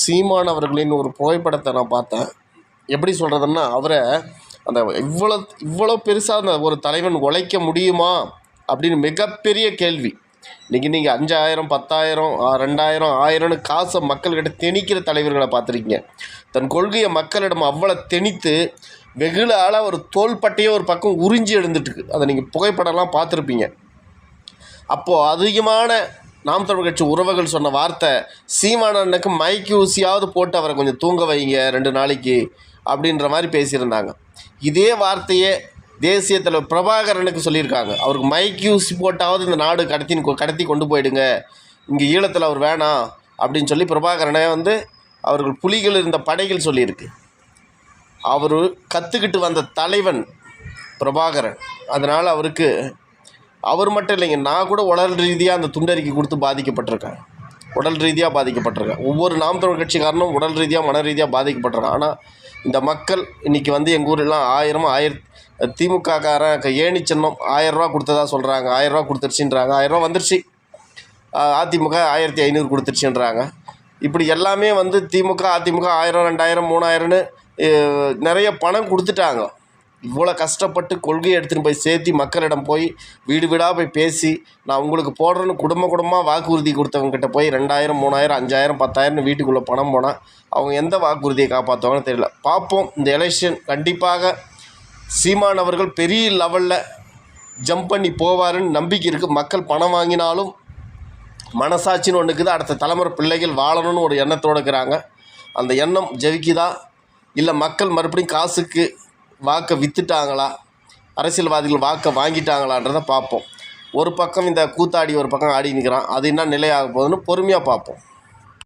சீமான் அவர்களின் ஒரு புகைப்படத்தை நான் பார்த்தேன். எப்படி சொல்கிறதுன்னா, அவரை அந்த இவ்வளோ பெருசாக அந்த ஒரு தலைவன் உழைக்க முடியுமா அப்படின்னு மிகப்பெரிய கேள்வி. இன்றைக்கி நீங்கள் 5000 10,000 2000 1000ன்னு காசை மக்கள்கிட்ட திணிக்கிற தலைவர்களை பார்த்துருக்கீங்க. தன் கொள்கையை மக்களிடம் அவ்வளோ திணித்து வெகுளால் ஒரு தோள்பட்டையே ஒரு பக்கம் உறிஞ்சி எழுந்துட்டுருக்கு. அதை நீங்கள் புகைப்படம்லாம் பார்த்துருப்பீங்க. அப்போது அதிகமான நாம் தமிழ் கட்சி உறவுகள் சொன்ன வார்த்தை, சீமானனுக்கு மைக்கு ஊசியாவது போட்டு அவரை கொஞ்சம் தூங்க வைங்க 2 நாளைக்கு அப்படின்ற மாதிரி பேசியிருந்தாங்க. இதே வார்த்தையே தேசிய தலைவர் பிரபாகரனுக்கு சொல்லியிருக்காங்க. அவருக்கு மைக்கு ஊசி போட்டாவது இந்த நாடு கடத்தி கொண்டு போயிடுங்க, இங்கே ஈழத்தில் அவர் வேணாம் அப்படின்னு சொல்லி பிரபாகரனை அவர்கள் புலிகள் இருந்த படைகள் சொல்லியிருக்கு. அவர் கற்றுக்கிட்டு வந்த தலைவன் பிரபாகரன். அதனால் அவர் மட்டும் இல்லைங்க, நான் கூட உடல் ரீதியாக அந்த துண்டறிக்கை கொடுத்து பாதிக்கப்பட்டிருக்கேன். ஒவ்வொரு நாம் தமிழ் கட்சிக்காரனும் உடல் ரீதியாக மன ரீதியாக பாதிக்கப்பட்டிருக்கான். ஆனால் இந்த மக்கள் இன்றைக்கி எங்கள் ஊரெல்லாம் 1000 திமுககாரன் ஏணி சின்னம் 1000 ரூபா கொடுத்ததா சொல்கிறாங்க. 1000 ரூபா கொடுத்துருச்சுன்றாங்க. 1000 ரூபா வந்துருச்சு. அதிமுக 1500 கொடுத்துருச்சுன்றாங்க. இப்படி எல்லாமே திமுக அதிமுக 1000 2000 3000ன்னு நிறைய பணம் கொடுத்துட்டாங்க. இவ்வளோ கஷ்டப்பட்டு கொள்கையை எடுத்துகிட்டு போய் சேர்த்தி மக்களிடம் போய் வீடு வீடாக போய் பேசி நான் உங்களுக்கு போடுறேன்னு குடும்பமாக வாக்குறுதி கொடுத்தவங்ககிட்ட போய் 2000 3000 5000 10,000 வீட்டுக்குள்ளே பணம் போனால் அவங்க எந்த வாக்குறுதியை காப்பாற்றுவாங்கன்னு தெரியல. பார்ப்போம். இந்த எலெக்ஷன் கண்டிப்பாக சீமான் அவர்கள் பெரிய லெவலில் ஜம்ப் பண்ணி போவாருன்னு நம்பிக்கை இருக்குது. மக்கள் பணம் வாங்கினாலும் மனசாட்சின்னு ஒன்று இருக்குது. அடுத்த தலைமுறை பிள்ளைகள் வாழணும்னு ஒரு எண்ணத்தோடு இருக்கிறாங்க. அந்த எண்ணம் ஜெயிக்குதா இல்லை மக்கள் மறுபடியும் காசுக்கு வாக்கை விற்றுட்டாங்களா, அரசியல்வாதிகள் வாக்கை வாங்கிட்டாங்களான்றதை பார்ப்போம். ஒரு பக்கம் இந்த கூத்தாடி ஒரு பக்கம் ஆடி நிற்கிறான். அது என்ன நிலையாக போகுதுன்னு பொறுமையாக பார்ப்போம்.